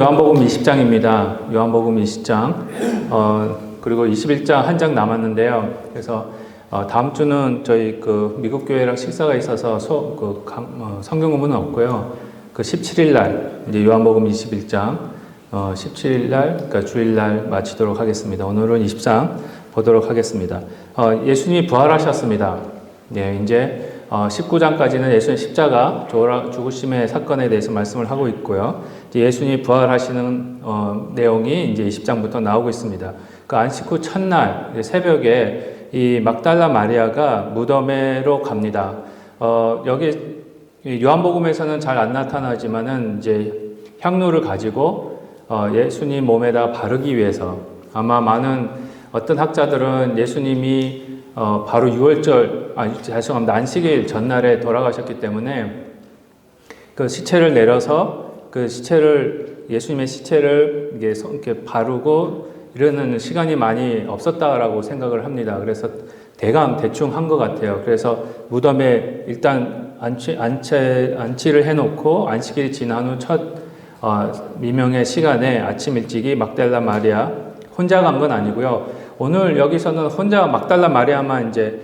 요한복음 20장입니다. 요한복음 20장. 그리고 21장 한 장 남았는데요. 그래서 다음 주는 저희 미국 교회랑 식사가 있어서 성경 공부는 없고요. 17일 날 이제 요한복음 21장 17일 날 그러니까 주일 날 마치도록 하겠습니다. 오늘은 20장 보도록 하겠습니다. 예수님이 부활하셨습니다. 네, 이제 19장까지는 예수님 십자가 죽으심의 사건에 대해서 말씀을 하고 있고요. 이제 예수님이 부활하시는 내용이 이제 20장부터 나오고 있습니다. 그 안식 후 첫날 새벽에 이 막달라 마리아가 무덤으로 갑니다. 여기 요한복음에서는 잘 안 나타나지만은 이제 향료를 가지고 예수님 몸에다 바르기 위해서 아마 많은 어떤 학자들은 예수님이 바로 6월절, 죄송합니다. 안식일 전날에 돌아가셨기 때문에 그 시체를 내려서 예수님의 시체를 이렇게 바르고 이러는 시간이 많이 없었다라고 생각을 합니다. 그래서 대충 한 것 같아요. 그래서 무덤에 일단 안치를 해놓고 안식일이 지난 후 첫 미명의 시간에 아침 일찍이 막달라 마리아 혼자 간 건 아니고요. 오늘 여기서는 혼자 막달라 마리아만 이제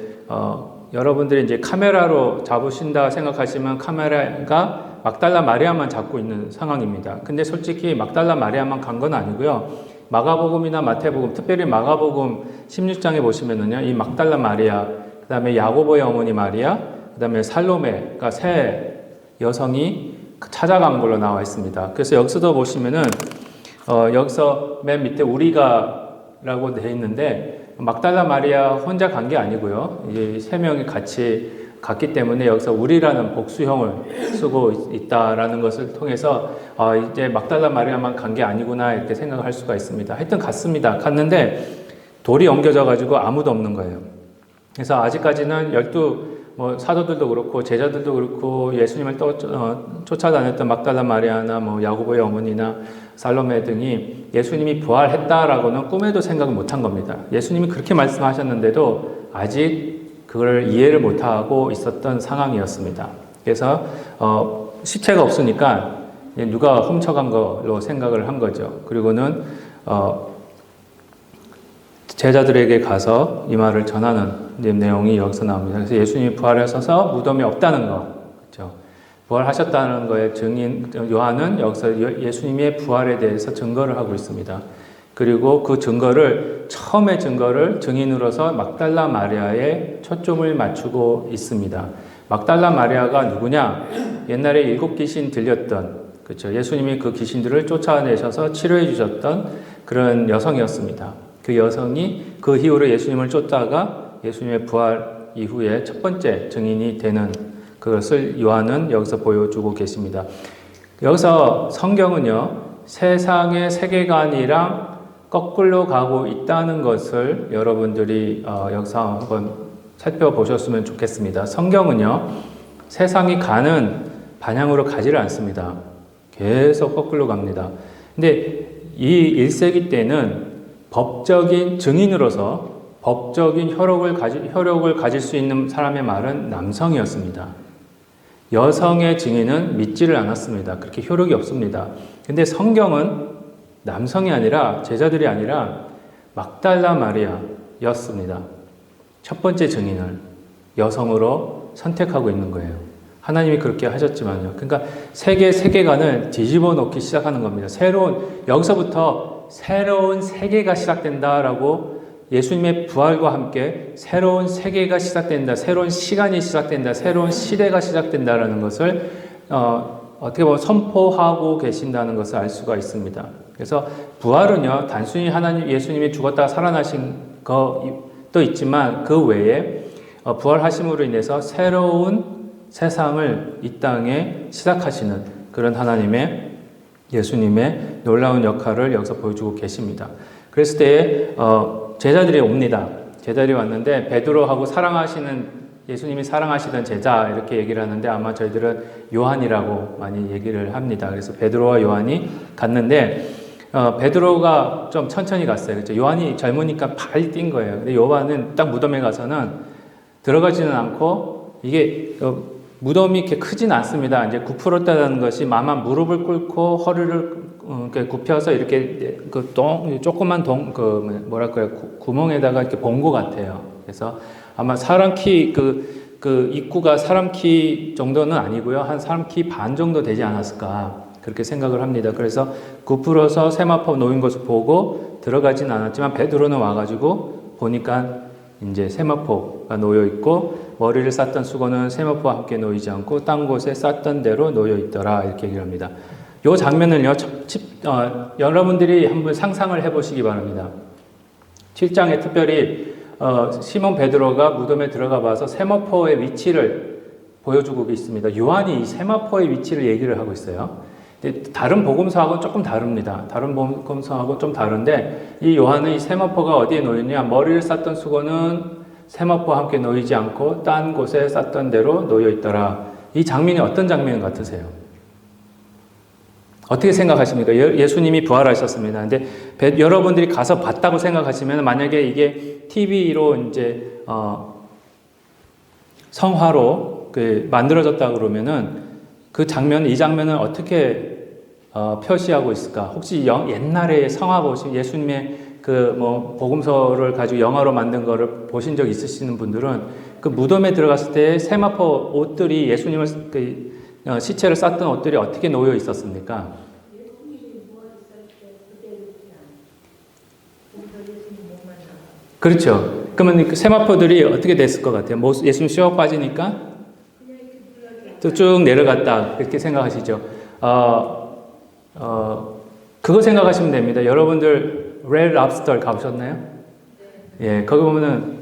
여러분들이 이제 카메라로 잡으신다 생각하시면 카메라가 막달라 마리아만 잡고 있는 상황입니다. 근데 솔직히 막달라 마리아만 간 건 아니고요. 마가복음이나 마태복음, 특별히 마가복음 16장에 보시면은요, 이 막달라 마리아, 그 다음에 야고보의 어머니 마리아, 그 다음에 살로메가 세 여성이 찾아간 걸로 나와 있습니다. 그래서 여기서도 보시면은 여기서 맨 밑에 우리가라고 되어 있는데 막달라 마리아 혼자 간 게 아니고요. 이 세 명이 같이 갔기 때문에 여기서 우리라는 복수형을 쓰고 있다라는 것을 통해서 이제 막달라 마리아만 간 게 아니구나 이렇게 생각할 수가 있습니다. 하여튼 갔습니다. 갔는데 돌이 엉겨져 가지고 아무도 없는 거예요. 그래서 아직까지는 12 사도들도 그렇고 제자들도 그렇고 예수님을 쫓아다녔던 막달라 마리아나 야고보의 어머니나 살로메 등이 예수님이 부활했다라고는 꿈에도 생각 못한 겁니다. 예수님이 그렇게 말씀하셨는데도 아직 그걸 이해를 못하고 있었던 상황이었습니다. 그래서 시체가 없으니까 누가 훔쳐간 걸로 생각을 한 거죠. 그리고는 제자들에게 가서 이 말을 전하는 내용이 여기서 나옵니다. 그래서 예수님이 부활하셔서 무덤이 없다는 거, 그렇죠? 부활하셨다는 거에 증인 요한은 여기서 예수님의 부활에 대해서 증거를 하고 있습니다. 그리고 그 처음의 증거를 증인으로서 막달라 마리아에 초점을 맞추고 있습니다. 막달라 마리아가 누구냐? 옛날에 7 귀신 들렸던, 그렇죠? 예수님이 그 귀신들을 쫓아내셔서 치료해 주셨던 그런 여성이었습니다. 그 여성이 그 이후로 예수님을 쫓다가 예수님의 부활 이후에 첫 번째 증인이 되는 그것을 요한은 여기서 보여주고 계십니다. 여기서 성경은요, 세상의 세계관이랑 거꾸로 가고 있다는 것을 여러분들이 여기서 한번 살펴보셨으면 좋겠습니다. 성경은요, 세상이 가는 방향으로 가지를 않습니다. 계속 거꾸로 갑니다. 근데 이 1세기 때는 법적인 증인으로서 법적인 혈육을 가질 수 있는 사람의 말은 남성이었습니다. 여성의 증인은 믿지를 않았습니다. 그렇게 효력이 없습니다. 근데 성경은 남성이 아니라 제자들이 아니라 막달라 마리아였습니다. 첫 번째 증인을 여성으로 선택하고 있는 거예요. 하나님이 그렇게 하셨지만요. 그러니까 세계관을 뒤집어 놓기 시작하는 겁니다. 여기서부터 새로운 세계가 시작된다라고 예수님의 부활과 함께 새로운 세계가 시작된다, 새로운 시간이 시작된다, 새로운 시대가 시작된다라는 것을 어떻게 보면 선포하고 계신다는 것을 알 수가 있습니다. 그래서 부활은요, 단순히 예수님이 죽었다가 살아나신 것도 있지만 그 외에 부활하심으로 인해서 새로운 세상을 이 땅에 시작하시는 그런 예수님의 놀라운 역할을 여기서 보여주고 계십니다. 그랬을 때에 제자들이 옵니다. 제자들이 왔는데 베드로하고 예수님이 사랑하시던 제자 이렇게 얘기를 하는데 아마 저희들은 요한이라고 많이 얘기를 합니다. 그래서 베드로와 요한이 갔는데 베드로가 좀 천천히 갔어요. 그렇죠? 요한이 젊으니까 발이 뛴 거예요. 근데 요한은 딱 무덤에 가서는 들어가지는 않고 이게 무덤이 이렇게 크진 않습니다. 이제 9%다는 것이 마만 무릎을 꿇고 허리를 이렇게 굽혀서 이렇게 조그만 뭐랄까요, 구멍에다가 이렇게 본 것 같아요. 그래서 아마 사람 키, 입구가 사람 키 정도는 아니고요. 한 사람 키 반 정도 되지 않았을까. 그렇게 생각을 합니다. 그래서 굽으러서 세마포 놓인 것을 보고 들어가진 않았지만 베드로는 와가지고 보니까 이제 세마포가 놓여 있고 머리를 쌌던 수건은 세마포와 함께 놓이지 않고 딴 곳에 쌌던 대로 놓여 있더라. 이렇게 얘기를 합니다. 이 장면을요, 여러분들이 한번 상상을 해보시기 바랍니다. 7장에 특별히 시몬 베드로가 무덤에 들어가 봐서 세마포의 위치를 보여주고 있습니다. 요한이 이 세마포의 위치를 얘기를 하고 있어요. 다른 복음서하고는 조금 다릅니다. 다른 복음서하고 좀 다른데 이 요한은 이 세마포가 어디에 놓였냐? 머리를 쌌던 수건은 세마포와 함께 놓이지 않고 딴 곳에 쌌던 대로 놓여 있더라. 이 장면이 어떤 장면 같으세요? 어떻게 생각하십니까? 예수님이 부활하셨습니다. 근데 여러분들이 가서 봤다고 생각하시면 만약에 이게 TV로 이제 성화로 만들어졌다 그러면은 그 장면, 이 장면을 어떻게 표시하고 있을까? 혹시 옛날에 성화 보신 예수님의 복음서를 가지고 영화로 만든 거를 보신 적 있으시는 분들은 그 무덤에 들어갔을 때 세마포 옷들이 예수님을 시체를 쌌던 옷들이 어떻게 놓여 있었습니까? 그렇죠. 그러면 그 세마포들이 어떻게 됐을 것 같아요? 예수님 쭉 빠지니까 또 쭉 내려갔다 이렇게 생각하시죠. 그거 생각하시면 됩니다. 여러분들 레드 랍스터 가보셨나요? 예, 거기 보면은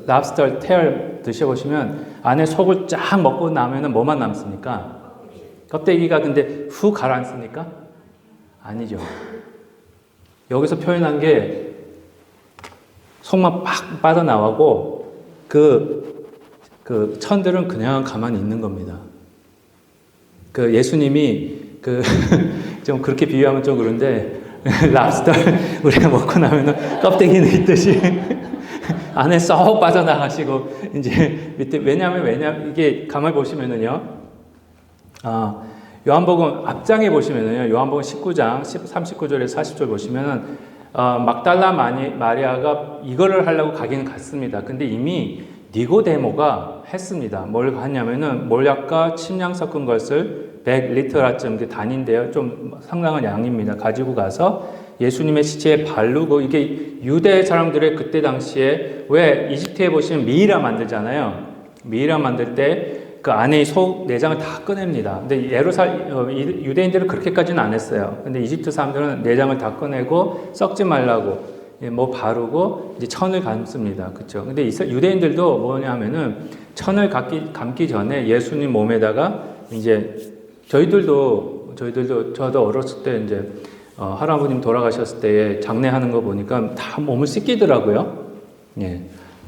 랍스터 테일 드셔보시면 안에 속을 쫙 먹고 나면은 뭐만 남습니까? 껍데기가 근데 후 가라앉습니까? 아니죠. 여기서 표현한 게 속만 팍 빠져나가고 그 천들은 그냥 가만히 있는 겁니다. 예수님이 좀 그렇게 비유하면 좀 그런데 랍스터 우리가 먹고 나면은 껍데기는 있듯이 안에 쏙 빠져나가시고 이제 밑에 왜냐면 이게 가만히 보시면은요. 요한복음 앞장에 보시면은요. 요한복음 19장 39절에서 40절 보시면은 막달라 마리아가 이거를 하려고 가기는 갔습니다. 근데 이미 니고데모가 했습니다. 뭘 하냐면은 몰약과 침량 섞은 것을 100리터라쯤 단인데요. 좀 상당한 양입니다. 가지고 가서 예수님의 시체에 바르고 이게 유대 사람들의 그때 당시에 왜 이집트에 보시면 미이라 만들잖아요. 미이라 만들 때 그 안에 속 내장을 다 꺼냅니다. 근데 유대인들은 그렇게까지는 안 했어요. 근데 이집트 사람들은 내장을 다 꺼내고 썩지 말라고 바르고 이제 천을 감습니다. 그렇죠? 근데 유대인들도 뭐냐면은 천을 감기 전에 예수님 몸에다가 이제 저희들도 저도 어렸을 때 이제 할아버님 돌아가셨을 때 장례하는 거 보니까 다 몸을 씻기더라고요. 예.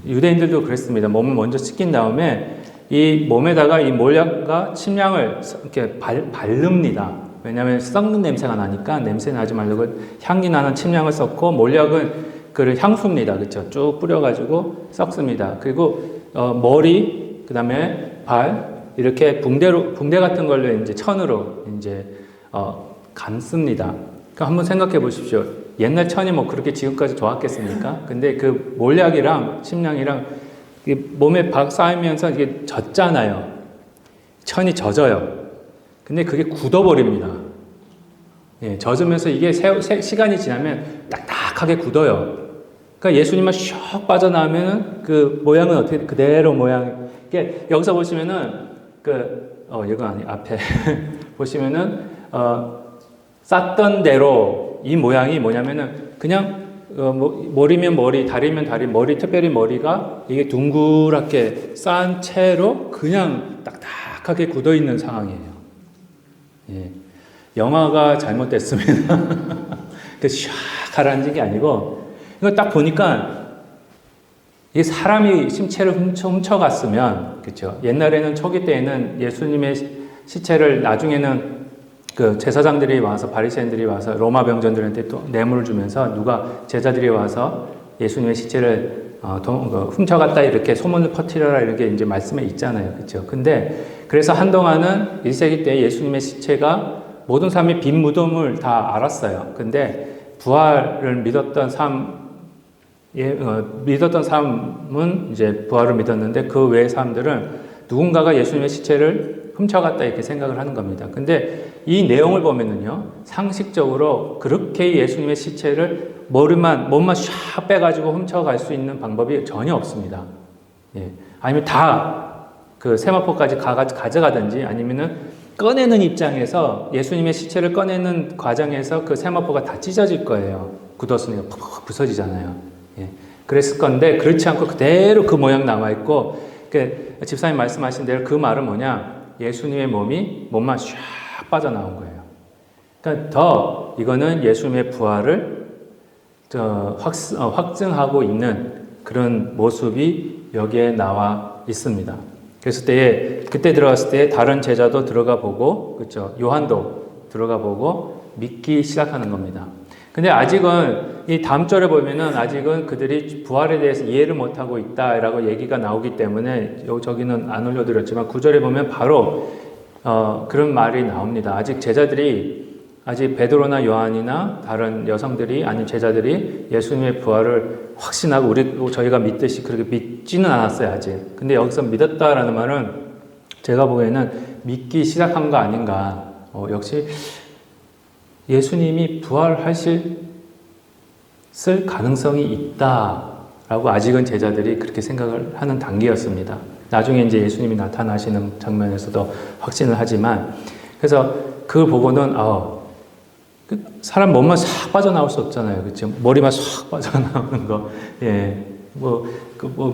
유대인들도 그랬습니다. 몸을 먼저 씻긴 다음에 이 몸에다가 이 몰약과 침량을 이렇게 바릅니다. 왜냐하면 썩는 냄새가 나니까 냄새 나지 말고 향기 나는 침량을 썼고 몰약은 그 향수입니다. 그렇죠? 쭉 뿌려가지고 썩습니다. 그리고 머리, 그 다음에 발 이렇게 붕대 같은 걸로 이제 천으로 이제 감습니다. 그러니까 한번 생각해 보십시오. 옛날 천이 그렇게 지금까지 좋았겠습니까? 근데 그 몰약이랑 침량이랑 몸에 쌓이면서 이게 젖잖아요. 천이 젖어요. 근데 그게 굳어버립니다. 예, 젖으면서 이게 시간이 지나면 딱딱하게 굳어요. 그러니까 예수님만 슉 빠져나오면은 그 모양은 어떻게 그대로 모양. 이게 여기서 보시면은 이거 아니 앞에 보시면은 쌌던 대로 이 모양이 뭐냐면은 그냥 머리면 머리, 다리면 다리, 특별히 머리가 이게 둥그랗게 쌓은 채로 그냥 딱딱하게 굳어 있는 상황이에요. 예. 영화가 잘못됐으면 샥 가라앉은 게 아니고 이거 딱 보니까 이게 사람이 심체를 훔쳐갔으면 그렇죠. 옛날에는 초기 때에는 예수님의 시체를 나중에는 그 제사장들이 와서 바리새인들이 와서 로마 병전들한테 또 뇌물을 주면서 제자들이 와서 예수님의 시체를 훔쳐갔다 이렇게 소문을 퍼뜨려라 이렇게 이제 말씀에 있잖아요. 그렇죠. 근데 그래서 한동안은 1세기 때 예수님의 시체가 모든 사람이 빈 무덤을 다 알았어요. 근데 부활을 믿었던 믿었던 사람은 이제 부활을 믿었는데 그 외의 사람들은 누군가가 예수님의 시체를 훔쳐갔다 이렇게 생각을 하는 겁니다. 근데 이 내용을 보면은요, 상식적으로 그렇게 예수님의 시체를 몸만 샥 빼가지고 훔쳐갈 수 있는 방법이 전혀 없습니다. 예. 아니면 다 그 세마포까지 가져가든지 아니면은 꺼내는 입장에서 예수님의 시체를 꺼내는 과정에서 그 세마포가 다 찢어질 거예요. 굳었으니까 푹 부서지잖아요. 예. 그랬을 건데 그렇지 않고 그대로 그 모양 남아있고, 그 집사님 말씀하신 대로 그 말은 뭐냐, 예수님의 몸만 샥 빠져나온 거예요. 그러니까 더 이거는 예수님의 부활을 확증하고 있는 그런 모습이 여기에 나와 있습니다. 그래서 그때 들어갔을 때 다른 제자도 들어가 보고, 그렇죠? 요한도 들어가 보고 믿기 시작하는 겁니다. 근데 아직은 이 다음 절에 보면은 아직은 그들이 부활에 대해서 이해를 못하고 있다라고 얘기가 나오기 때문에 저기는 안 올려드렸지만 9절에 보면 바로 그런 말이 나옵니다. 아직 베드로나 요한이나 다른 여성들이 아닌 제자들이 예수님의 부활을 확신하고 저희가 믿듯이 그렇게 믿지는 않았어요, 아직. 근데 여기서 믿었다라는 말은 제가 보기에는 믿기 시작한 거 아닌가. 역시 예수님이 부활하실 가능성이 있다라고 아직은 제자들이 그렇게 생각을 하는 단계였습니다. 나중에 이제 예수님이 나타나시는 장면에서도 확신을 하지만, 그래서 그걸 보고는 사람 몸만 싹 빠져나올 수 없잖아요. 그렇죠? 머리만 싹 빠져나오는 거. 예.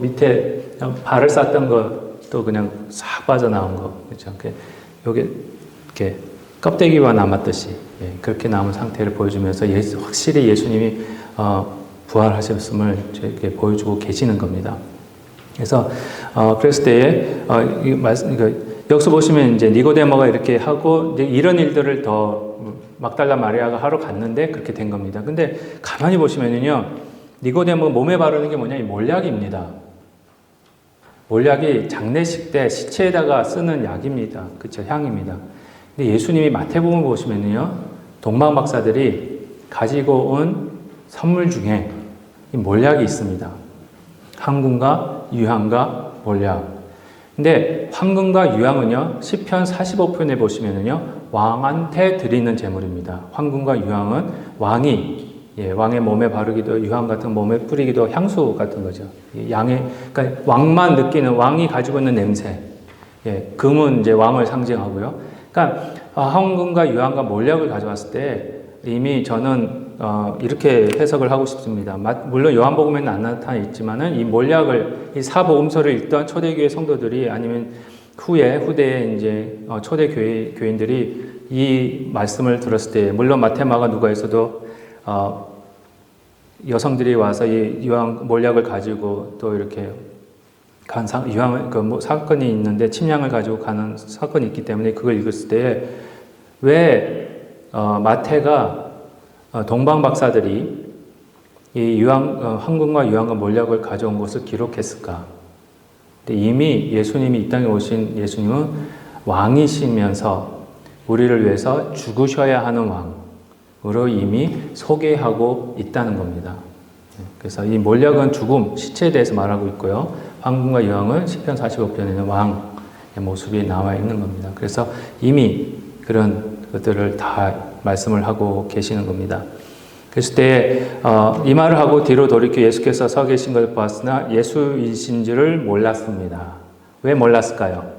밑에 발을 쌌던 것도 그냥 싹 빠져나온 거. 그렇죠? 요게 이렇게 껍데기와 남았듯이, 예, 그렇게 남은 상태를 보여주면서 확실히 예수님이 부활하셨음을 저에게 보여주고 계시는 겁니다. 그래서 그랬을 때에 여기서 보시면 이제 니고데모가 이렇게 하고 이제 이런 일들을 더 막달라 마리아가 하러 갔는데 그렇게 된 겁니다. 근데 가만히 보시면은요, 니고데모 몸에 바르는 게 뭐냐, 이 몰약입니다. 몰약이 장례식 때 시체에다가 쓰는 약입니다. 그렇죠? 향입니다. 근데 예수님이 마태복음 보시면은요, 동방 박사들이 가지고 온 선물 중에 이 몰약이 있습니다. 황금과 유향과 몰약. 근데 황금과 유향은요, 시편 45편에 보시면은요, 왕한테 드리는 제물입니다. 황금과 유향은 왕의 몸에 바르기도, 유향 같은 몸에 뿌리기도 향수 같은 거죠. 그러니까 왕만 느끼는, 왕이 가지고 있는 냄새. 예, 금은 이제 왕을 상징하고요. 그러니까 황금과 유향과 몰약을 가져왔을 때 이미 저는 이렇게 해석을 하고 싶습니다. 물론 요한복음에는 안 나타나 있지만은 이 몰약을, 이 사복음서를 읽던 초대교회 성도들이 아니면 후대에 이제 초대 교인들이 이 말씀을 들었을 때, 물론 마테마가 누가에서도 여성들이 와서 이 유황 몰약을 가지고 또 이렇게 사건이 있는데 침향을 가지고 가는 사건이 있기 때문에 그걸 읽었을 때 왜 마태가 동방 박사들이 이 황금과 유황과 몰약을 가져온 것을 기록했을까? 근데 이미 예수님이 이 땅에 오신 예수님은 왕이시면서 우리를 위해서 죽으셔야 하는 왕으로 이미 소개하고 있다는 겁니다. 그래서 이 몰약은 죽음, 시체에 대해서 말하고 있고요. 황금과 유황은 시편 45편에는 왕의 모습이 나와 있는 겁니다. 그래서 이미 그런 것들을 다 말씀을 하고 계시는 겁니다. 그랬을 때 이 말을 하고 뒤로 돌이켜 예수께서 서 계신 것을 보았으나 예수이신 줄을 몰랐습니다. 왜 몰랐을까요?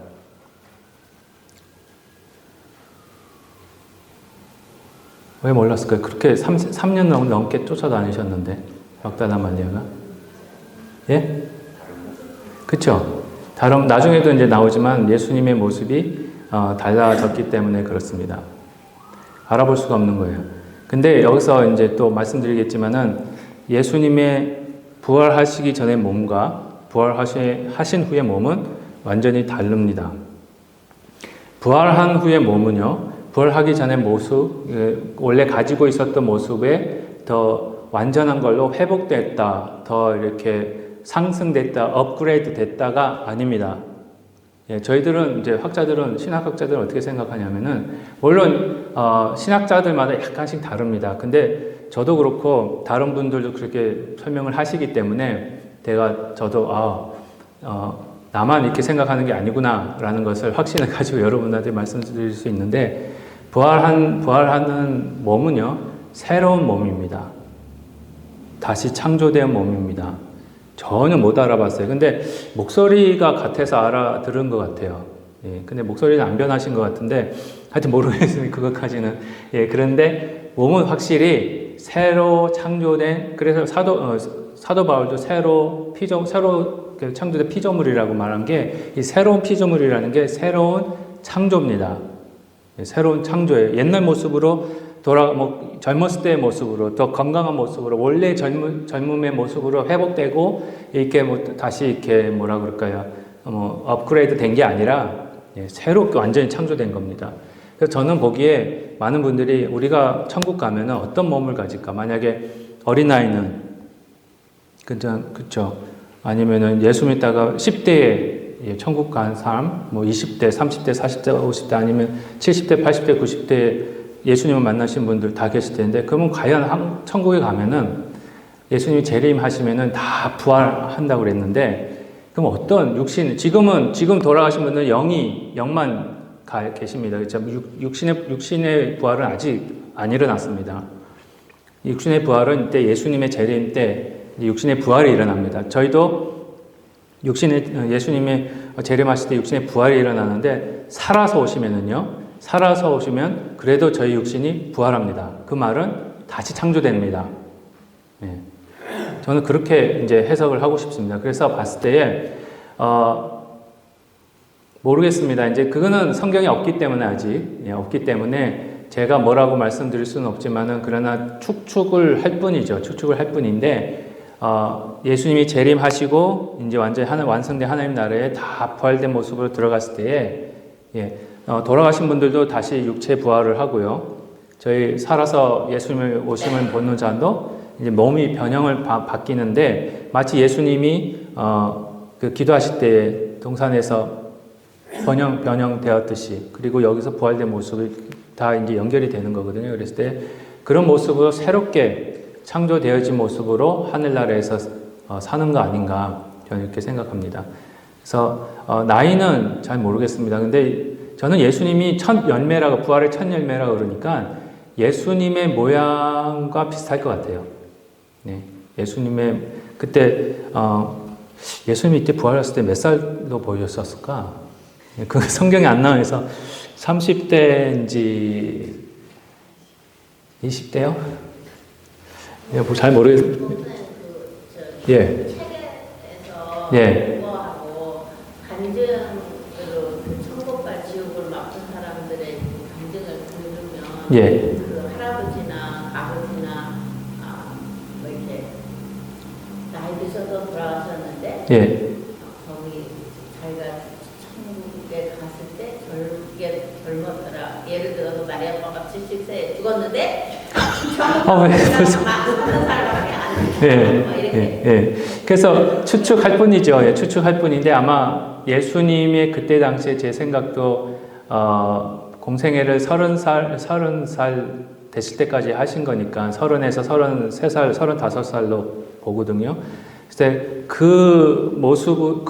왜 몰랐을까요? 그렇게 3년 넘게 쫓아다니셨는데, 막달라 마리아가. 예? 그쵸? 나중에도 이제 나오지만 예수님의 모습이 달라졌기 때문에 그렇습니다. 알아볼 수가 없는 거예요. 근데 여기서 이제 또 말씀드리겠지만은 예수님의 부활하시기 전의 몸과 부활하신 후의 몸은 완전히 다릅니다. 부활한 후의 몸은요, 부활하기 전의 모습, 원래 가지고 있었던 모습에 더 완전한 걸로 회복됐다, 더 이렇게 상승됐다, 업그레이드 됐다가 아닙니다. 예, 저희들은 이제 신학학자들은 어떻게 생각하냐면은 물론 신학자들마다 약간씩 다릅니다. 근데 저도 그렇고 다른 분들도 그렇게 설명을 하시기 때문에 저도 나만 이렇게 생각하는 게 아니구나라는 것을 확신을 가지고 여러분한테 말씀드릴 수 있는데 부활하는 몸은요 새로운 몸입니다. 다시 창조된 몸입니다. 전혀 못 알아봤어요. 근데 목소리가 같아서 알아들은 것 같아요. 예, 근데 목소리는 안 변하신 것 같은데 하여튼 모르겠으니 그것까지는. 예, 그런데 몸은 확실히 새로 창조된, 그래서 사도 바울도 새로 창조된 피조물이라고 말한 게, 이 새로운 피조물이라는 게 새로운 창조입니다. 예, 새로운 창조예요. 옛날 모습으로 젊었을 때의 모습으로, 더 건강한 모습으로, 원래 젊음의 모습으로 회복되고, 이렇게 다시 이렇게 업그레이드 된 게 아니라, 예, 새롭게 완전히 창조된 겁니다. 그래서 저는 보기에 많은 분들이 우리가 천국 가면은 어떤 몸을 가질까? 만약에 어린아이는, 그쵸. 아니면은 예수 믿다가 10대에 천국 간 사람, 20대, 30대, 40대, 50대, 아니면 70대, 80대, 90대, 예수님을 만나신 분들 다 계실 텐데, 그러면 과연 천국에 가면은 예수님이 재림하시면은 다 부활한다고 그랬는데, 그럼 어떤 지금 돌아가신 분들은 영만 계십니다. 그렇죠? 육신의 부활은 아직 안 일어났습니다. 육신의 부활은 이때 예수님의 재림 때 육신의 부활이 일어납니다. 저희도 예수님의 재림하실 때 육신의 부활이 일어나는데, 살아서 오시면 그래도 저희 육신이 부활합니다. 그 말은 다시 창조됩니다. 네. 저는 그렇게 이제 해석을 하고 싶습니다. 그래서 봤을 때에 모르겠습니다. 이제 그거는 성경에 없기 때문에 없기 때문에 제가 뭐라고 말씀드릴 수는 없지만은, 그러나 추측을 할 뿐인데, 예수님이 재림하시고 이제 완전히 완성된 하나님 나라에 다 부활된 모습으로 들어갔을 때에, 예, 돌아가신 분들도 다시 육체 부활을 하고요. 저희 살아서 예수님을 오심을 보는 자도 이제 몸이 변형을 바뀌는데, 마치 예수님이 기도하실 때 동산에서 변형되었듯이, 그리고 여기서 부활된 모습이 다 이제 연결이 되는 거거든요. 그랬을 때 그런 모습으로 새롭게 창조되어진 모습으로 하늘나라에서 사는 거 아닌가, 저는 이렇게 생각합니다. 그래서 나이는 잘 모르겠습니다. 근데 저는 예수님이 부활의 첫 열매라고 그러니까 예수님의 모양과 비슷할 것 같아요. 네, 그때 예수님이 이때 부활했을 때 몇 살로 보였었을까? 그 성경에 안 나와서 30대인지 20대요? 예, 잘 모르겠어요. 예. 책에서 예. 그거하고 간증으로 천국과 지옥을 맡은 사람들의 간증을 들으면, 예. 그 할아버지나 아버지나 이렇게 나이 드셔서 돌아가셨는데, 예. 거기 자기가 천국에 갔을 때 젊었더라. 예를 들어서 마리 아빠가 70세에 죽었는데 왜 사는 사람밖에 안 돼. 예. 그래서 추측할 뿐이죠. 예, 추측할 뿐인데, 아마 예수님의 그때 당시에 제 생각도 공생애를 30살 됐을 때까지 하신 거니까 30에서 33살, 35살로 보거든요. 그래서 그 모습,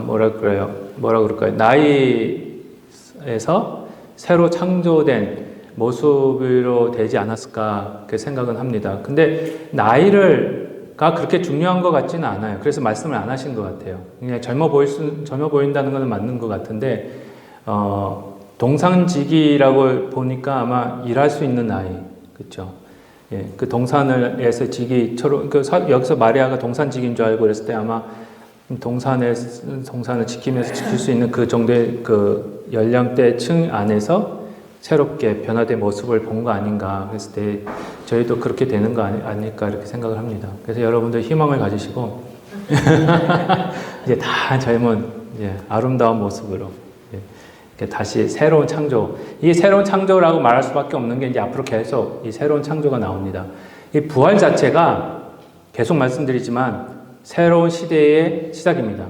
뭐라 그럴까요? 나이에서 새로 창조된 모습으로 되지 않았을까, 그 생각은 합니다. 근데 나이가 그렇게 중요한 것 같지는 않아요. 그래서 말씀을 안 하신 것 같아요. 그냥 젊어 보인다는 것은 맞는 것 같은데, 동산직이라고 보니까 아마 일할 수 있는 나이, 그렇죠? 예, 그 동산에서 직이처럼, 여기서 마리아가 동산직인 줄 알고 그랬을 때 아마 동산을 지키면서 지킬 수 있는 그 정도의 그 연령대층 안에서 새롭게 변화된 모습을 본 거 아닌가 했을 때, 저희도 그렇게 되는 거 아닐까, 이렇게 생각을 합니다. 그래서 여러분들 희망을 가지시고 이제 다 젊은 아름다운 모습으로 이렇게 다시 새로운 창조, 이 새로운 창조라고 말할 수밖에 없는 게 이제 앞으로 계속 이 새로운 창조가 나옵니다. 이 부활 자체가 계속 말씀드리지만 새로운 시대의 시작입니다.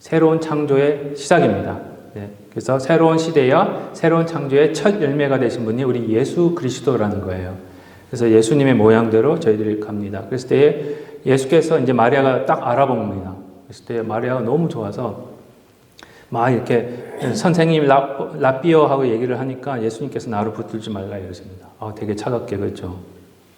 새로운 창조의 시작입니다. 네. 그래서 새로운 시대와 새로운 창조의 첫 열매가 되신 분이 우리 예수 그리스도라는 거예요. 그래서 예수님의 모양대로 저희들이 갑니다. 그랬을 때 예수께서 이제 마리아가 딱 알아봅니다. 그랬을 때 마리아가 너무 좋아서 막 이렇게 선생님 라삐어 하고 얘기를 하니까 예수님께서 나를 붙들지 말라 이러십니다. 되게 차갑게 그렇죠.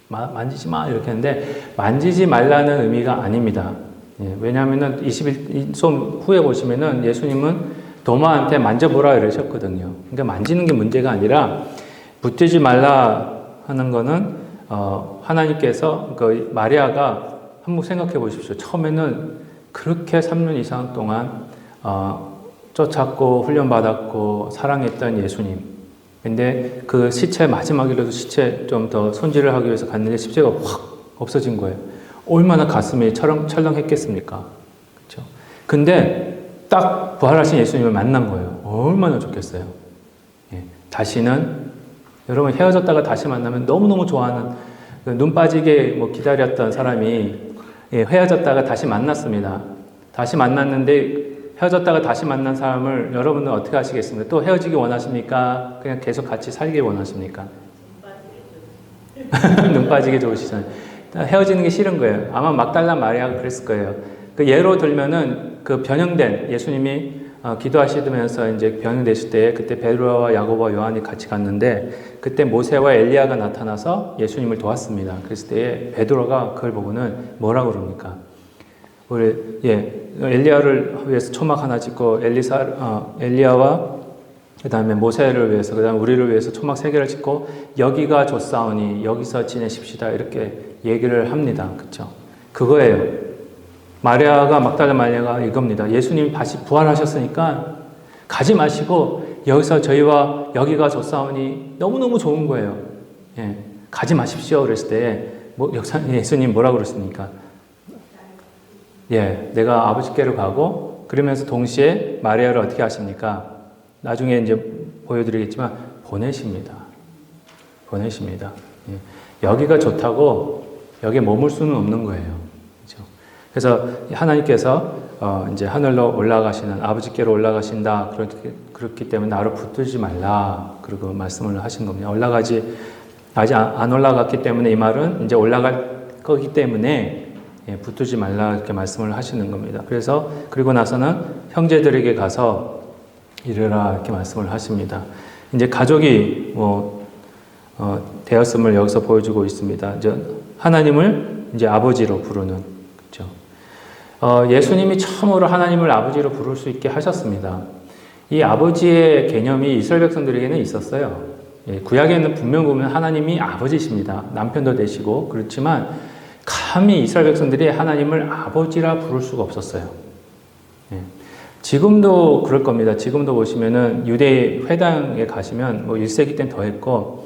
만지지 마 이렇게 했는데 만지지 말라는 의미가 아닙니다. 예, 왜냐하면은 21소 후에 보시면은 예수님은 도마한테 만져보라 이러셨거든요. 그러니까 만지는 게 문제가 아니라 붙들지 말라 하는 거는 하나님께서 그 마리아가 한번 생각해 보십시오. 처음에는 그렇게 3년 이상 동안 쫓았고 훈련받았고 사랑했던 예수님. 근데 그 시체 마지막이라도 시체 좀 더 손질을 하기 위해서 갔는데 시체가 확 없어진 거예요. 얼마나 가슴이 철렁했겠습니까? 그렇죠? 근데 딱 부활하신 예수님을 만난 거예요. 얼마나 좋겠어요. 예, 다시는 여러분 헤어졌다가 다시 만나면 너무너무 좋아하는 눈 빠지게 뭐 기다렸던 사람이 헤어졌다가 다시 만났습니다. 다시 만났는데 헤어졌다가 다시 만난 사람을 여러분은 어떻게 하시겠습니까? 또 헤어지기 원하십니까? 그냥 계속 같이 살기 원하십니까? 눈 빠지게 좋으시잖아요. 헤어지는 게 싫은 거예요. 아마 막달라 마리아가 그랬을 거예요. 그 예로 들면은 그 변형된 예수님이 기도하시면서 이제 변형되실 때 그때 베드로와 야고보와 요한이 같이 갔는데 그때 모세와 엘리야가 나타나서 예수님을 도왔습니다. 그랬을 때 베드로가 그걸 보고는 뭐라고 그럽니까? 우리 엘리야를 위해서 초막 하나 짓고 엘리야와 그다음에 모세를 위해서 그다음에 우리를 위해서 초막 3개를 짓고 여기가 좋사오니 여기서 지내십시다 이렇게 얘기를 합니다. 그렇죠? 그거예요. 마리아가 막달라 마리아가 이겁니다. 예수님이 다시 부활하셨으니까 가지 마시고 여기서 저희와 여기가 좋사오니 너무너무 좋은 거예요. 예, 가지 마십시오. 그랬을 때 예수님 뭐라고 그랬습니까? 예, 내가 아버지께로 가고 그러면서 동시에 마리아를 어떻게 하십니까? 나중에 이제 보여드리겠지만 보내십니다. 예, 여기가 좋다고 여기에 머물 수는 없는 거예요. 그렇죠? 그래서 하나님께서 이제 하늘로 올라가시는 아버지께로 올라가신다. 그렇기 때문에 나를 붙들지 말라. 그리고 말씀을 하신 겁니다. 아직 안 올라갔기 때문에 이 말은 이제 올라갈 거기 때문에 붙들지 말라 이렇게 말씀을 하시는 겁니다. 그래서 그리고 나서는 형제들에게 가서 이르라 이렇게 말씀을 하십니다. 이제 가족이 되었음을 여기서 보여주고 있습니다. 이제 하나님을 이제 아버지로 부르는 그렇죠. 예수님이 처음으로 하나님을 아버지로 부를 수 있게 하셨습니다. 이 아버지의 개념이 이스라엘 백성들에게는 있었어요. 구약에는 분명 보면 하나님이 아버지십니다. 남편도 되시고 그렇지만 감히 이스라엘 백성들이 하나님을 아버지라 부를 수가 없었어요. 지금도 그럴 겁니다. 지금도 보시면은 유대 회당에 가시면 1세기 때는 더 했고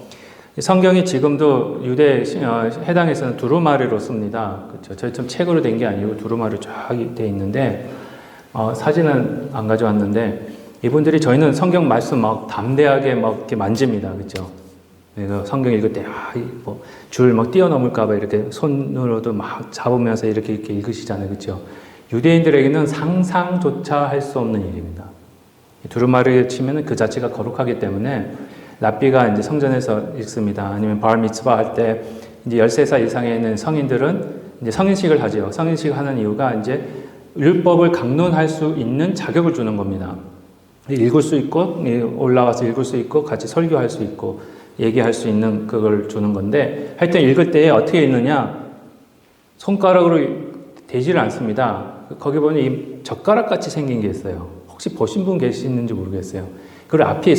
성경이 지금도 유대 회당에서는 두루마리로 씁니다. 그렇죠. 저희처럼 책으로 된 게 아니고 두루마리 쫙 돼 있는데 사진은 안 가져왔는데 이분들이 저희는 성경 말씀 막 담대하게 막 이렇게 만집니다. 그렇죠. 성경 읽을 때 줄 막 뛰어넘을까봐 이렇게 손으로도 막 잡으면서 이렇게 읽으시잖아요. 그렇죠. 유대인들에게는 상상조차 할 수 없는 일입니다. 두루마리 치면은 그 자체가 거룩하기 때문에 랍비가 이제 성전에서 읽습니다. 아니면 발 미츠바 할 때 이제 13살 이상에 있는 성인들은 이제 성인식을 하죠. 성인식 하는 이유가 이제 율법을 강론할 수 있는 자격을 주는 겁니다. 읽을 수 있고 올라가서 읽을 수 있고 같이 설교할 수 있고 얘기할 수 있는 그걸 주는 건데 하여튼 읽을 때 어떻게 읽느냐 손가락으로 되지를 않습니다. 거기 보면 이 젓가락같이 생긴 게 있어요. 혹시 보신 분 계시는지 모르겠어요. 그리고 앞이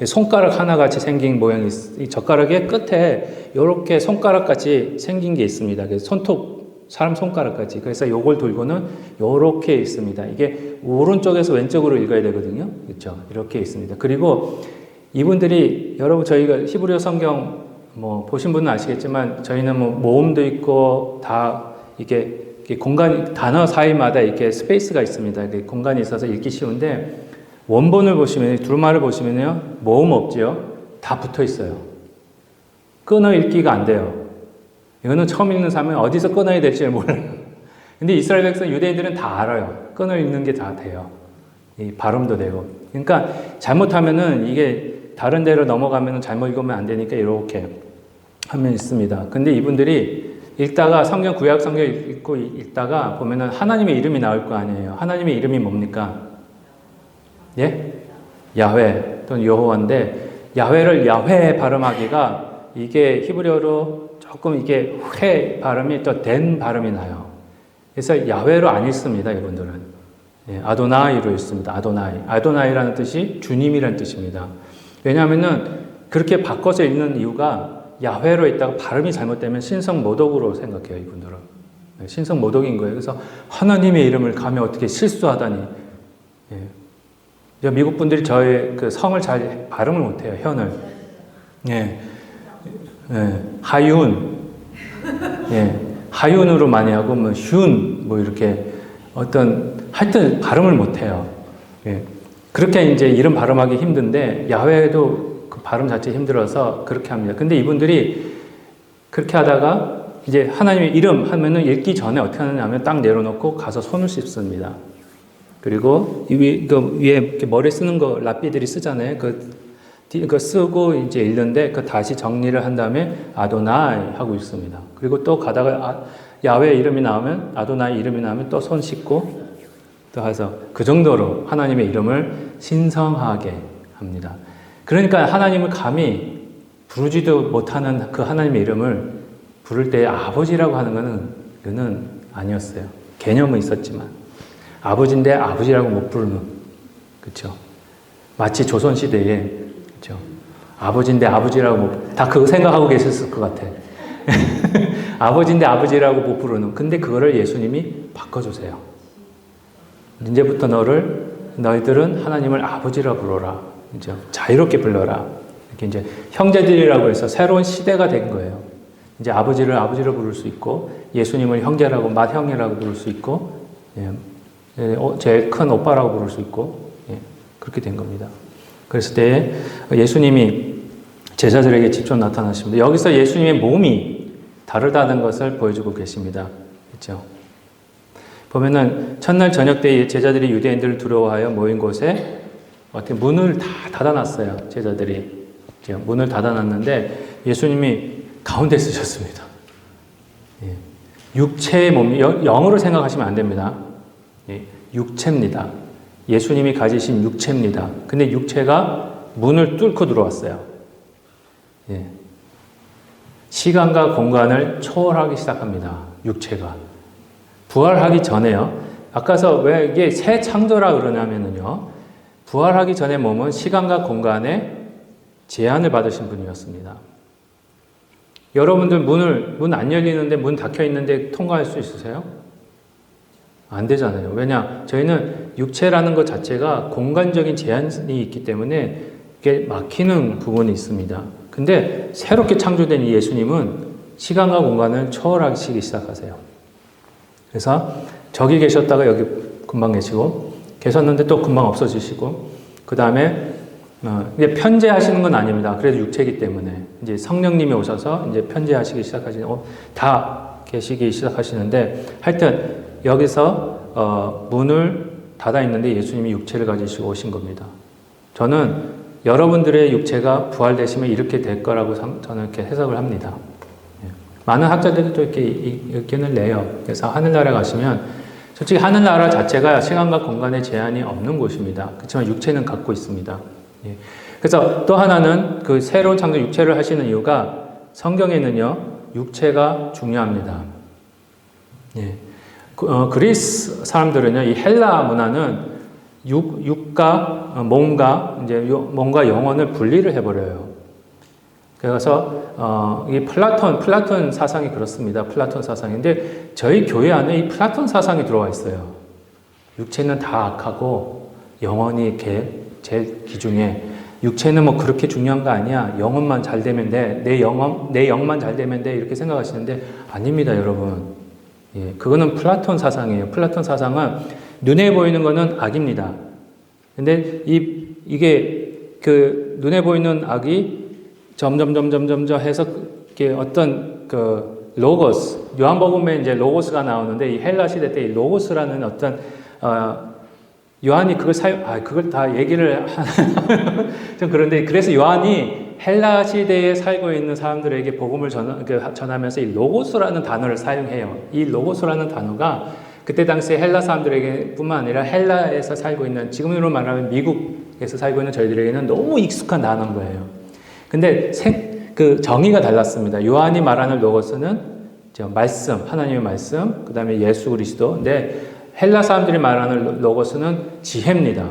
손가락 하나같이 생긴 모양이 이 젓가락의 끝에 이렇게 손가락같이 생긴 게 있습니다. 그래서 사람 손가락같이. 그래서 요걸 들고는 요렇게 있습니다. 이게 오른쪽에서 왼쪽으로 읽어야 되거든요. 그렇죠? 이렇게 있습니다. 그리고 이분들이 여러분 저희가 히브리어 성경 보신 분은 아시겠지만 저희는 모음도 있고 다 이게 공간 단어 사이마다 이렇게 스페이스가 있습니다. 공간이 있어서 읽기 쉬운데 원본을 보시면 두루마리를 보시면요 모음 없지요. 다 붙어 있어요. 끊어 읽기가 안 돼요. 이거는 처음 읽는 사람은 어디서 끊어야 될지 몰라요. 근데 이스라엘 백성, 유대인들은 다 알아요. 끈을 읽는 게 다 돼요. 이 발음도 되고. 그러니까 잘못하면은 이게 다른 데로 넘어가면 잘못 읽으면 안 되니까 이렇게 하면 있습니다. 근데 이분들이 읽다가 성경, 구약 성경 읽고 읽다가 보면은 하나님의 이름이 나올 거 아니에요. 하나님의 이름이 뭡니까? 예? 야훼 또는 여호와인데, 야훼를 야훼 발음하기가 이게 히브리어로 조금 이게 회 발음이 또 된 발음이 나요. 그래서 야훼로 안 읽습니다, 이분들은. 예, 아도나이로 읽습니다. 아도나이. 아도나이라는 뜻이 주님이라는 뜻입니다. 왜냐하면은 그렇게 바꿔서 읽는 이유가 야훼로 있다가 발음이 잘못되면 신성모독으로 생각해요, 이분들은. 네, 신성모독인 거예요. 그래서 하나님의 이름을 감히 어떻게 실수하다니. 예. 미국 분들이 저의 그 성을 잘 발음을 못해요, 현을. 예. 예. 하윤. 예. 하윤으로 많이 하고, 뭐, 슌, 뭐, 이렇게 하여튼 발음을 못해요. 예. 그렇게 이제 이름 발음하기 힘든데, 야훼도 그 발음 자체 힘들어서 그렇게 합니다. 근데 이분들이 그렇게 하다가 이제 하나님의 이름 하면은 읽기 전에 어떻게 하느냐면 딱 내려놓고 가서 손을 씻습니다. 그리고 위에 이렇게 머리 쓰는 거 랍비들이 쓰잖아요. 그거 쓰고 이제 읽는데 그 다시 정리를 한 다음에 아도나이 하고 있습니다. 그리고 또 가다가 야훼 이름이 나오면, 아도나이 이름이 나오면 또 손 씻고 또 해서 그 정도로 하나님의 이름을 신성하게 합니다. 그러니까 하나님을 감히 부르지도 못하는 그 하나님의 이름을 부를 때 아버지라고 하는 거는 아니었어요. 개념은 있었지만 아버지인데 아버지라고 못 부르는, 그렇죠? 마치 조선 시대에, 그렇죠? 아버지인데 아버지라고 다 그거 생각하고 계셨을 것 같아. 아버지인데 아버지라고 못 부르는. 근데 그거를 예수님이 바꿔주세요. 이제부터 너희들은 하나님을 아버지라 부르라. 이제 자유롭게 불러라. 이렇게 이제 형제들이라고 해서 새로운 시대가 된 거예요. 이제 아버지를 아버지로 부를 수 있고, 예수님을 형제라고, 맏형이라고 부를 수 있고, 제일 큰 오빠라고 부를 수 있고, 그렇게 된 겁니다. 그랬을 때 예수님이 제자들에게 직접 나타나십니다. 여기서 예수님의 몸이 다르다는 것을 보여주고 계십니다. 그렇죠? 보면은 첫날 저녁 때 제자들이 유대인들을 두려워하여 모인 곳에 어떻게 문을 다 닫아놨어요. 제자들이 문을 닫아놨는데 예수님이 가운데 쓰셨습니다. 육체의 몸, 영으로 생각하시면 안 됩니다. 육체입니다. 예수님이 가지신 육체입니다. 근데 육체가 문을 뚫고 들어왔어요. 시간과 공간을 초월하기 시작합니다. 육체가. 부활하기 전에요. 아까서 왜 이게 새 창조라 그러냐면요. 부활하기 전에 몸은 시간과 공간에 제한을 받으신 분이었습니다. 여러분들 문 안 열리는데 문 닫혀 있는데 통과할 수 있으세요? 안 되잖아요. 왜냐? 저희는 육체라는 것 자체가 공간적인 제한이 있기 때문에 이게 막히는 부분이 있습니다. 근데 새롭게 창조된 이 예수님은 시간과 공간을 초월하기 시작하세요. 그래서 저기 계셨다가 여기 금방 계시고, 계셨는데 또 금방 없어지시고, 그 다음에 이제 편재하시는 건 아닙니다. 그래도 육체이기 때문에 이제 성령님이 오셔서 이제 편재하시기 시작하시는, 다 계시기 시작하시는데, 하여튼 여기서 문을 닫아 있는데 예수님이 육체를 가지시고 오신 겁니다. 저는 여러분들의 육체가 부활되시면 이렇게 될 거라고 저는 이렇게 해석을 합니다. 많은 학자들도 이렇게 의견을 내요. 그래서 하늘나라 가시면 솔직히 하늘나라 자체가 시간과 공간의 제한이 없는 곳입니다. 그렇지만 육체는 갖고 있습니다. 그래서 또 하나는 그 새로운 창조 육체를 하시는 이유가 성경에는요, 육체가 중요합니다. 그리스 사람들은요, 이 헬라 문화는 육과 몸과 이제 몸과 영혼을 분리를 해버려요. 그래서 이 플라톤 사상이 그렇습니다. 플라톤 사상인데 저희 교회 안에 이 플라톤 사상이 들어와 있어요. 육체는 다 악하고 영혼이 제일 기중에, 육체는 뭐 그렇게 중요한 거 아니야. 영혼만 잘 되면 돼. 내 영만 잘 되면 돼. 이렇게 생각하시는데 아닙니다, 여러분. 그거는 플라톤 사상이에요. 플라톤 사상은 눈에 보이는 거는 악입니다. 근데 이게 그 눈에 보이는 악이 점점 해서 이게 어떤 그 로고스, 요한복음에 이제 로고스가 나오는데 이 헬라 시대 때 이 로고스라는 어떤 요한이 그걸 다 얘기를 좀 그런데 그래서 요한이 헬라 시대에 살고 있는 사람들에게 복음을 전하면서 이 로고스라는 단어를 사용해요. 이 로고스라는 단어가 그때 당시에 헬라 사람들에게 뿐만 아니라 헬라에서 살고 있는, 지금으로 말하면 미국에서 살고 있는 저희들에게는 너무 익숙한 단어인 거예요. 근데 그 정의가 달랐습니다. 요한이 말하는 로고스는 말씀, 하나님의 말씀, 그 다음에 예수 그리스도. 근데 헬라 사람들이 말하는 로고스는 지혜입니다.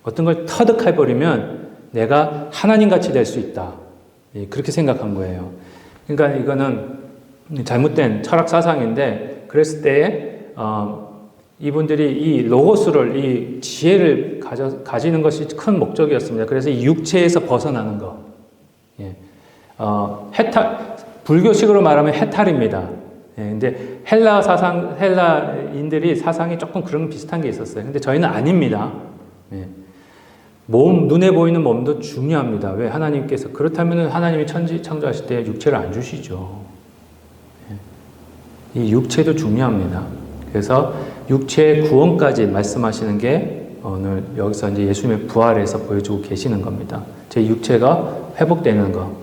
어떤 걸 터득해버리면 내가 하나님같이 될 수 있다. 그렇게 생각한 거예요. 그러니까 이거는 잘못된 철학 사상인데, 그랬을 때에 이분들이 이 로고스를, 이 지혜를 가지는 것이 큰 목적이었습니다. 그래서 이 육체에서 벗어나는 거. 불교식으로 말하면 해탈입니다. 근데 헬라인들이 사상이 조금 그런 비슷한 게 있었어요. 근데 저희는 아닙니다. 눈에 보이는 몸도 중요합니다. 왜? 하나님께서, 그렇다면 하나님이 창조하실 때 육체를 안 주시죠. 이 육체도 중요합니다. 그래서 육체의 구원까지 말씀하시는 게 오늘 여기서 이제 예수님의 부활에서 보여주고 계시는 겁니다. 제 육체가 회복되는 거.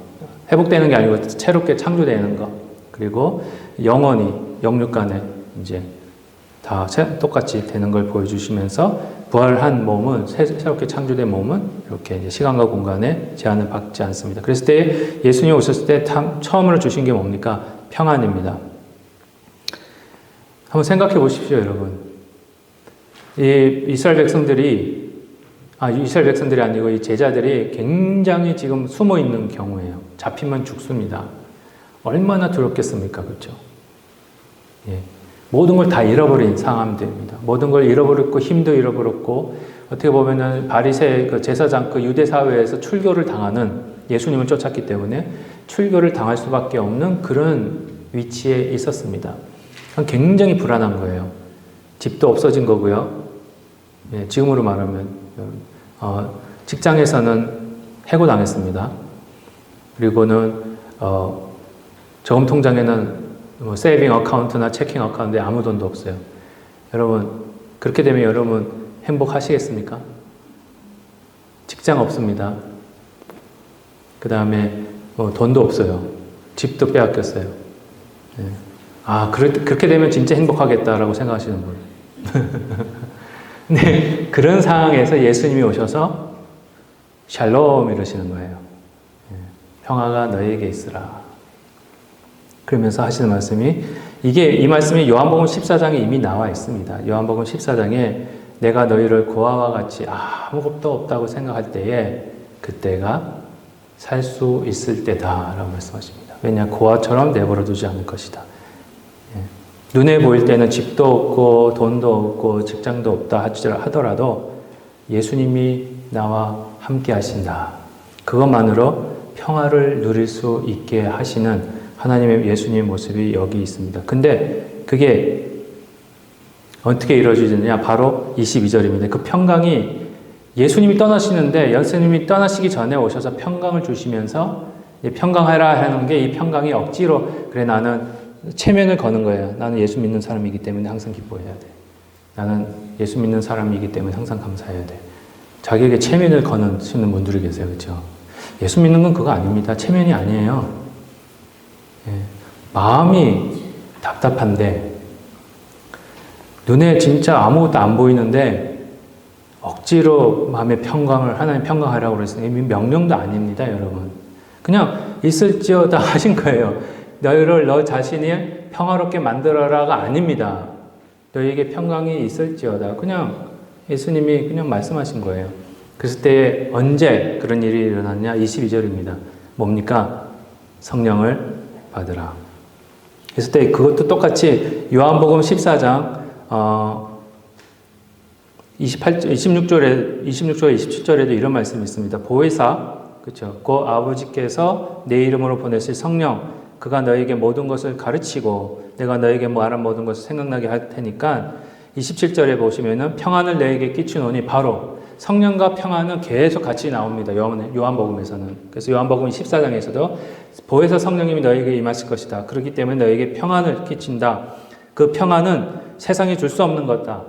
회복되는 게 아니고 새롭게 창조되는 거. 그리고 영원히 영육간에 이제 다 똑같이 되는 걸 보여주시면서 부활한 몸은, 새롭게 창조된 몸은 이렇게 이제 시간과 공간에 제한을 받지 않습니다. 그랬을 때 예수님이 오셨을 때 처음으로 주신 게 뭡니까? 평안입니다. 한번 생각해 보십시오, 여러분. 이스라엘 백성들이 아니고 이 제자들이 굉장히 지금 숨어 있는 경우예요. 잡히면 죽습니다. 얼마나 두렵겠습니까? 그렇죠? 모든 걸 다 잃어버린 상황들입니다. 모든 걸 잃어버렸고, 힘도 잃어버렸고, 어떻게 보면은 바리새 그 제사장 그 유대 사회에서 출교를 당하는, 예수님을 쫓았기 때문에 출교를 당할 수밖에 없는 그런 위치에 있었습니다. 굉장히 불안한 거예요. 집도 없어진 거고요. 지금으로 말하면 직장에서는 해고당했습니다. 그리고는 저금 통장에는 세이빙 어카운트나 체킹 어카운트에 아무 돈도 없어요. 여러분, 그렇게 되면 여러분 행복하시겠습니까? 직장 없습니다. 그 다음에 돈도 없어요. 집도 빼앗겼어요. 그렇게 되면 진짜 행복하겠다라고 생각하시는 분. 네, 그런 상황에서 예수님이 오셔서 샬롬 이러시는 거예요. 평화가 너희에게 있으라. 그러면서 하시는 말씀이, 이 말씀이 요한복음 14장에 이미 나와 있습니다. 요한복음 14장에 내가 너희를 고아와 같이 아무것도 없다고 생각할 때에 그때가 살 수 있을 때다라고 말씀하십니다. 왜냐? 고아처럼 내버려 두지 않을 것이다. 눈에 보일 때는 집도 없고 돈도 없고 직장도 없다 하더라도 예수님이 나와 함께 하신다. 그것만으로 평화를 누릴 수 있게 하시는 하나님의 예수님의 모습이 여기 있습니다. 근데 그게 어떻게 이루어지느냐? 바로 22절입니다. 그 평강이 예수님이 떠나시는데, 예수님이 떠나시기 전에 오셔서 평강을 주시면서 평강하라 하는 게, 이 평강이 억지로, 그래 나는 체면을 거는 거예요. 나는 예수 믿는 사람이기 때문에 항상 기뻐해야 돼. 나는 예수 믿는 사람이기 때문에 항상 감사해야 돼. 자기에게 체면을 거는 분들이 계세요. 그렇죠? 예수 믿는 건 그거 아닙니다. 체면이 아니에요. 마음이 답답한데, 눈에 진짜 아무것도 안 보이는데 억지로 마음의 평강을, 하나님 평강하라고 그랬으니 명령도 아닙니다, 여러분. 그냥 있을지어다 하신 거예요. 너 자신이 평화롭게 만들어라가 아닙니다. 너에게 평강이 있을지어다. 그냥 예수님이 그냥 말씀하신 거예요. 그랬을 때 언제 그런 일이 일어났냐? 22절입니다. 뭡니까? 성령을 받으라. 그랬을 때 그것도 똑같이 요한복음 14장 26절에 27절에도 이런 말씀이 있습니다. 보혜사, 그렇죠? 그 아버지께서 내 이름으로 보내실 성령, 그가 너에게 모든 것을 가르치고 내가 너에게 말한 모든 것을 생각나게 할 테니까 27절에 보시면은 평안을 너에게 끼치노니 바로 성령과 평안은 계속 같이 나옵니다. 요한복음에서는. 그래서 요한복음 14장에서도 보혜사 성령님이 너에게 임하실 것이다. 그렇기 때문에 너에게 평안을 끼친다. 그 평안은 세상이 줄 수 없는 것다.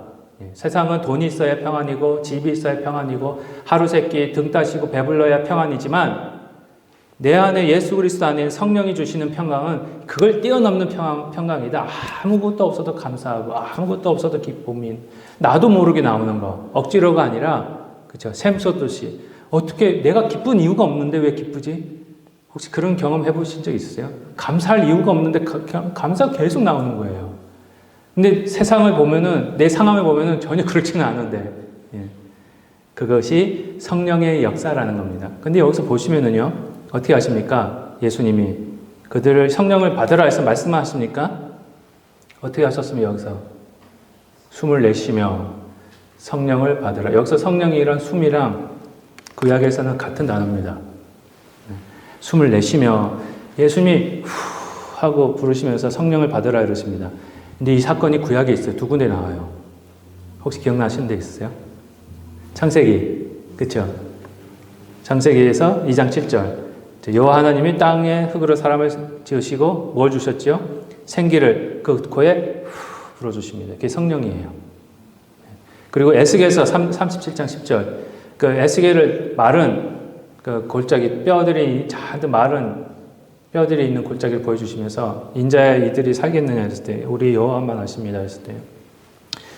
세상은 돈이 있어야 평안이고 집이 있어야 평안이고 하루 세끼 등 따시고 배불러야 평안이지만 내 안에 예수 그리스도 안에 성령이 주시는 평강은 그걸 뛰어넘는 평강이다. 아무것도 없어도 감사하고 아무것도 없어도 기쁨이 나도 모르게 나오는 거. 억지로가 아니라 그렇죠. 샘솟듯이 어떻게 내가 기쁜 이유가 없는데 왜 기쁘지? 혹시 그런 경험 해보신 적 있으세요? 감사할 이유가 없는데 감사가 계속 나오는 거예요. 근데 세상을 보면은 내 상황을 보면은 전혀 그렇지는 않은데 그것이 성령의 역사라는 겁니다. 근데 여기서 보시면은요. 어떻게 하십니까? 예수님이 그들을 성령을 받으라 해서 말씀하십니까? 어떻게 하셨으면 여기서 숨을 내쉬며 성령을 받으라. 여기서 성령이란 숨이랑 구약에서는 같은 단어입니다. 숨을 내쉬며 예수님이 후 하고 부르시면서 성령을 받으라 이러십니다. 근데 이 사건이 구약에 있어요. 두 군데 나와요. 혹시 기억나시는 데 있으세요? 창세기, 그렇죠? 창세기에서 2장 7절 여호와 하나님이 땅에 흙으로 사람을 지으시고 뭘 주셨죠? 생기를 그 코에 불어주십니다. 그게 성령이에요. 그리고 에스겔서 37장 10절 그 에스겔을 마른 그 골짜기 뼈들이 잔뜩 마른 뼈들이 있는 골짜기를 보여주시면서 인자야 이들이 살겠느냐 했을 때 우리 여호와만 아십니다 했을 때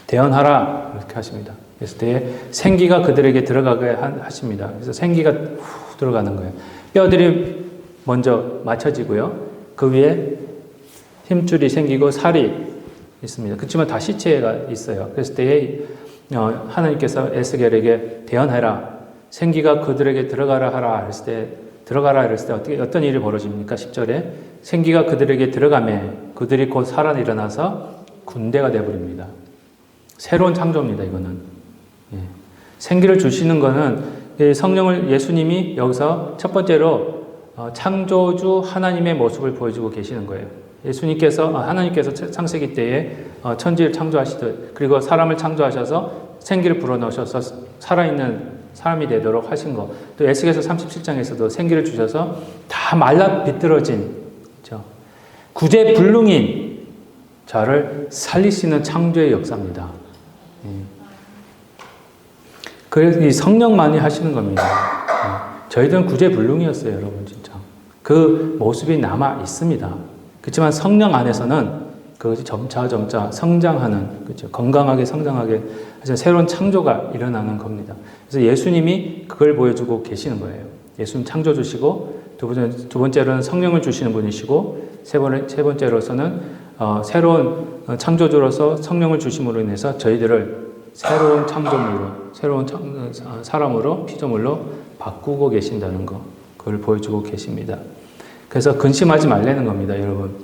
대언하라 이렇게 하십니다. 그랬을 때 생기가 그들에게 들어가게 하십니다. 그래서 생기가 후 들어가는 거예요. 뼈들이 먼저 맞춰지고요. 그 위에 힘줄이 생기고 살이 있습니다. 그렇지만 다 시체가 있어요. 그랬을 때 하나님께서 에스겔에게 대언해라. 생기가 그들에게 들어가라 하라 했을 때 들어가라 했을 때 어떤 일이 벌어집니까? 10절에 생기가 그들에게 들어가매 그들이 곧 살아 일어나서 군대가 되어버립니다. 새로운 창조입니다. 이거는. 생기를 주시는 거는 성령을 예수님이 여기서 첫 번째로 창조주 하나님의 모습을 보여주고 계시는 거예요. 하나님께서 창세기 때에 천지를 창조하시듯 그리고 사람을 창조하셔서 생기를 불어넣으셔서 살아있는 사람이 되도록 하신 거. 또 에스겔서 37장에서도 생기를 주셔서 다 말라 비틀어진 그렇죠? 구제불능인 자를 살리시는 창조의 역사입니다. 그래서 이 성령만이 하시는 겁니다. 저희들은 구제불능이었어요, 여러분, 진짜. 그 모습이 남아 있습니다. 그렇지만 성령 안에서는 그것이 점차 성장하는, 그렇죠. 건강하게 성장하게 하여튼 새로운 창조가 일어나는 겁니다. 그래서 예수님이 그걸 보여주고 계시는 거예요. 예수님 창조주시고, 두 번째로는 성령을 주시는 분이시고, 세 번째로서는 새로운 창조주로서 성령을 주심으로 인해서 저희들을 새로운 창조물로, 새로운 사람으로, 피조물로 바꾸고 계신다는 거, 그걸 보여주고 계십니다. 그래서 근심하지 말라는 겁니다, 여러분.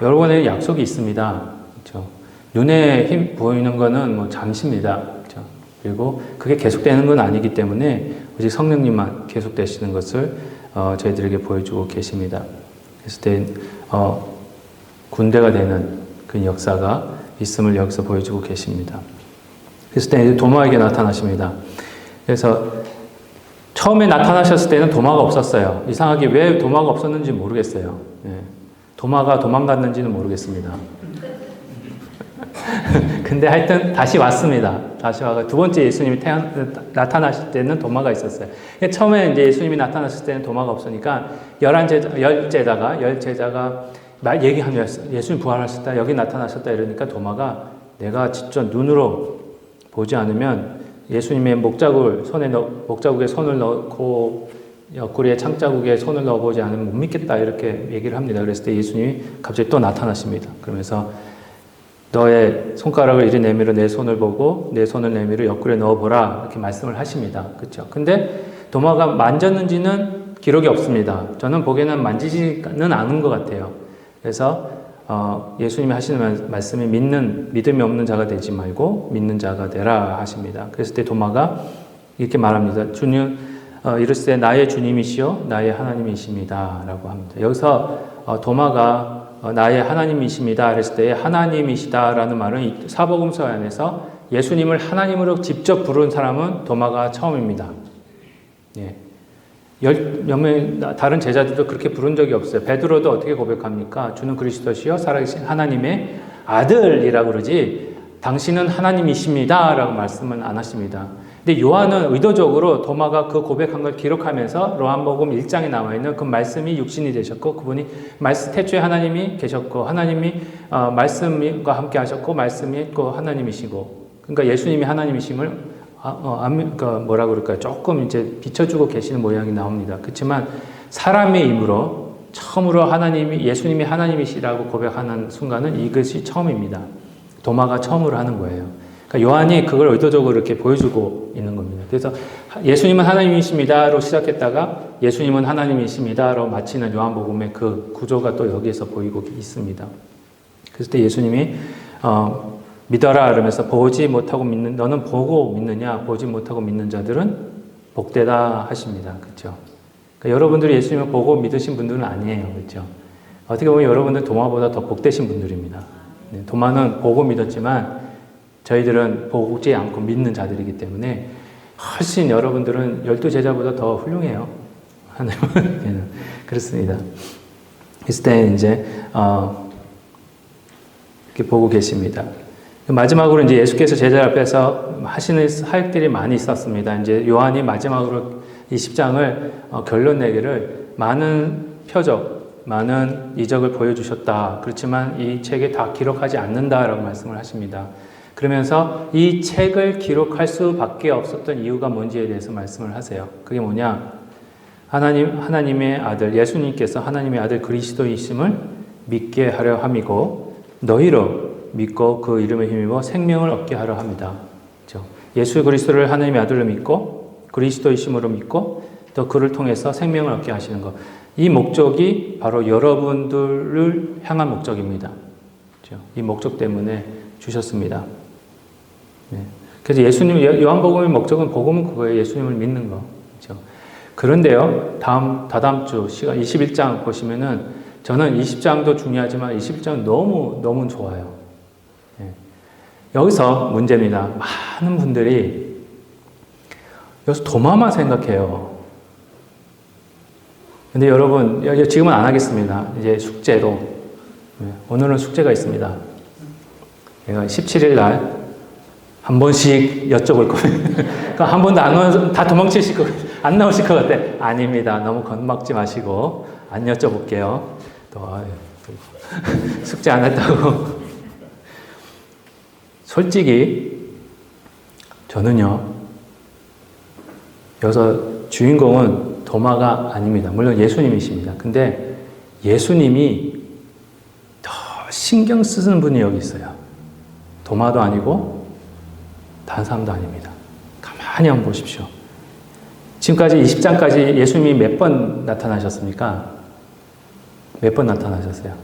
여러분에게 약속이 있습니다. 그렇죠? 눈에 힘 보이는 거는 뭐 잠시입니다. 그렇죠? 그리고 그게 계속되는 건 아니기 때문에 오직 성령님만 계속되시는 것을 저희들에게 보여주고 계십니다. 그랬을 때 군대가 되는 그 역사가 있음을 여기서 보여주고 계십니다. 그랬을 때 도마에게 나타나십니다. 그래서 처음에 나타나셨을 때는 도마가 없었어요. 이상하게 왜 도마가 없었는지 모르겠어요. 도마가 도망갔는지는 모르겠습니다. 근데 하여튼 다시 왔습니다. 다시 와서 두 번째 예수님이 나타나실 때는 도마가 있었어요. 처음에 이제 예수님이 나타났을 때는 도마가 없으니까 열 제자가 얘기하며 예수님 부활하셨다, 여기 나타나셨다 이러니까 도마가 내가 직접 눈으로 보지 않으면 예수님의 목자국에 손을 넣고 옆구리에 창자국에 손을 넣어보지 않으면 못 믿겠다 이렇게 얘기를 합니다. 그랬을 때 예수님이 갑자기 또 나타나십니다. 그러면서 너의 손가락을 이리 내밀어 내 손을 보고 내 손을 내밀어 옆구리에 넣어보라 이렇게 말씀을 하십니다. 그렇죠? 근데 도마가 만졌는지는 기록이 없습니다. 저는 보기에는 만지지는 않은 것 같아요. 그래서 예수님이 하시는 말씀이 믿음이 없는 자가 되지 말고 믿는 자가 되라 하십니다. 그랬을 때 도마가 이렇게 말합니다. 주님 이르시되 나의 주님이시요 나의 하나님이십니다 라고 합니다. 여기서 도마가 나의 하나님이십니다 그랬을 때 하나님이시다 라는 말은 사복음서 안에서 예수님을 하나님으로 직접 부른 사람은 도마가 처음입니다. 예. 몇 명 다른 제자들도 그렇게 부른 적이 없어요. 베드로도 어떻게 고백합니까? 주는 그리스도시요 살아계신 하나님의 아들이라고 그러지 당신은 하나님이십니다 라고 말씀은 안 하십니다. 근데 요한은 의도적으로 도마가 그 고백한 걸 기록하면서 요한복음 1장에 나와 있는 그 말씀이 육신이 되셨고 그분이 태초에 하나님이 계셨고 하나님이 말씀과 함께 하셨고 말씀이 있고 하나님이시고 그러니까 예수님이 하나님이심을 그러니까 뭐라 그럴까요? 조금 이제 비춰주고 계시는 모양이 나옵니다. 그렇지만 사람의 입으로 처음으로 예수님이 하나님이시라고 고백하는 순간은 이것이 처음입니다. 도마가 처음으로 하는 거예요. 그러니까 요한이 그걸 의도적으로 이렇게 보여주고 있는 겁니다. 그래서 예수님은 하나님이십니다로 시작했다가 예수님은 하나님이십니다로 마치는 요한복음의 그 구조가 또 여기에서 보이고 있습니다. 그래서 때 예수님이 믿어라 그러면서 보지 못하고 믿는 너는 보고 믿느냐 보지 못하고 믿는 자들은 복되다 하십니다. 그렇죠? 그러니까 여러분들이 예수님을 보고 믿으신 분들은 아니에요. 그렇죠? 어떻게 보면 여러분들 도마보다 더 복되신 분들입니다. 도마는 보고 믿었지만 저희들은 보지 않고 믿는 자들이기 때문에 훨씬 여러분들은 12제자보다 더 훌륭해요. 하나님은 그렇습니다. 있을 때 이제 이렇게 보고 계십니다. 마지막으로 이제 예수께서 제자 앞에서 하시는 사역들이 많이 있었습니다. 이제 요한이 마지막으로 이 10장을 결론 내기를 많은 표적, 많은 이적을 보여주셨다. 그렇지만 이 책에 다 기록하지 않는다라고 말씀을 하십니다. 그러면서 이 책을 기록할 수밖에 없었던 이유가 뭔지에 대해서 말씀을 하세요. 그게 뭐냐? 하나님의 아들, 예수님께서 하나님의 아들 그리스도이심을 믿게 하려 함이고 너희로 믿고 그 이름에 힘입어 생명을 얻게 하려 합니다. 그렇죠? 예수 그리스도를 하나님의 아들로 믿고 그리스도이심으로 믿고 또 그를 통해서 생명을 얻게 하시는 것. 이 목적이 바로 여러분들을 향한 목적입니다. 그렇죠? 이 목적 때문에 주셨습니다. 네. 그래서 요한복음의 목적은 복음은 그거예요. 예수님을 믿는 거. 그렇죠? 그런데요, 다다음 주 시간 21장 보시면은 저는 20장도 중요하지만 21장은 너무 좋아요. 네. 여기서 문제입니다. 많은 분들이 여기서 도마만 생각해요. 근데 여러분, 지금은 안 하겠습니다. 이제 숙제로. 네. 오늘은 숙제가 있습니다. 제가 17일 날 한 번씩 여쭤볼 거예요. 그러니까 한 번도 안 나와서 다 도망치실 거, 안 나오실 것 같아. 아닙니다. 너무 겁먹지 마시고 안 여쭤볼게요. 또 숙제 안 했다고. 솔직히 저는요. 여기서 주인공은 도마가 아닙니다. 물론 예수님이십니다. 근데 예수님이 더 신경 쓰는 분이 여기 있어요. 도마도 아니고 다른 사람도 아닙니다. 가만히 한번 보십시오. 지금까지 20장까지 예수님이 몇 번 나타나셨습니까? 몇 번 나타나셨어요?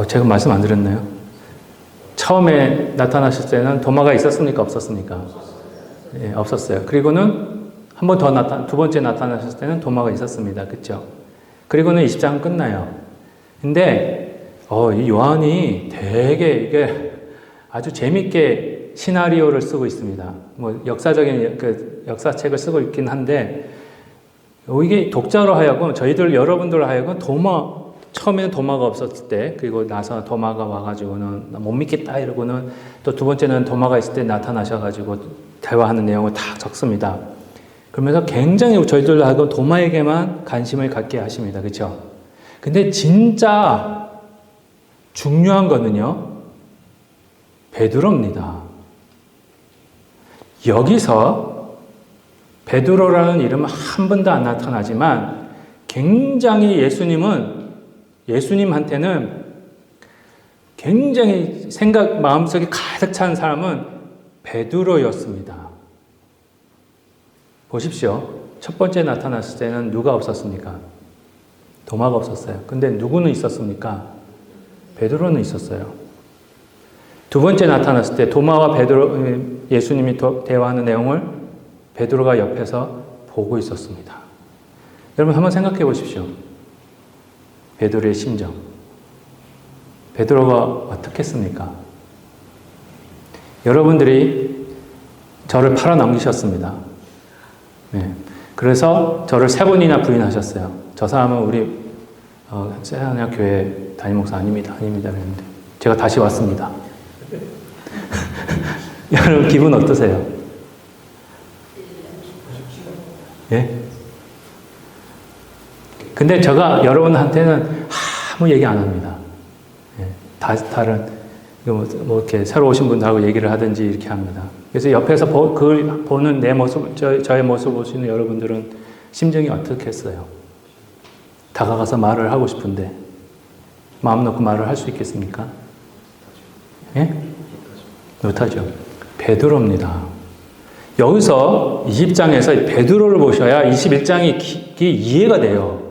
제가 말씀 안 드렸나요? 처음에 나타나셨을 때는 도마가 있었습니까? 없었습니까? 예, 없었어요. 그리고는 한 번 더 두 번째 나타나셨을 때는 도마가 있었습니다. 그렇죠? 그리고는 20장은 끝나요. 근데 이 요한이 되게 이게 아주 재밌게 시나리오를 쓰고 있습니다. 뭐 역사적인 역사책을 쓰고 있긴 한데 이게 독자로 하여금 여러분들 하여금 처음에는 도마가 없었을 때 그리고 나서 도마가 와가지고는 못 믿겠다 이러고는 또 두 번째는 도마가 있을 때 나타나셔가지고 대화하는 내용을 다 적습니다. 그러면서 굉장히 저희들로 하여금 도마에게만 관심을 갖게 하십니다. 그렇죠? 근데 진짜 중요한 거는요. 베드로입니다. 여기서 베드로라는 이름은 한 번도 안 나타나지만 굉장히 예수님한테는 굉장히 마음속에 가득 찬 사람은 베드로였습니다. 보십시오. 첫 번째 나타났을 때는 누가 없었습니까? 도마가 없었어요. 근데 누구는 있었습니까? 베드로는 있었어요. 두 번째 나타났을 때 도마와 예수님이 대화하는 내용을 베드로가 옆에서 보고 있었습니다. 여러분 한번 생각해 보십시오. 베드로의 심정. 베드로가 어떻게 했습니까? 여러분들이 저를 팔아넘기셨습니다. 네. 그래서 저를 3번이나 부인하셨어요. 저 사람은 우리 세하나 교회 담임 목사 아닙니다. 그랬는데 제가 다시 왔습니다. 여러분 기분 어떠세요? 예? 근데 제가 여러분한테는 아무 얘기 안 합니다. 예. 다른 뭐 이렇게 새로 오신 분들하고 얘기를 하든지 이렇게 합니다. 그래서 옆에서 보는 내 모습, 저의 모습 보시는 여러분들은 심정이 어떻겠어요? 다가가서 말을 하고 싶은데 마음 놓고 말을 할 수 있겠습니까? 예? 못하죠. 베드로입니다. 여기서 20장에서 베드로를 보셔야 21장이 이해가 돼요.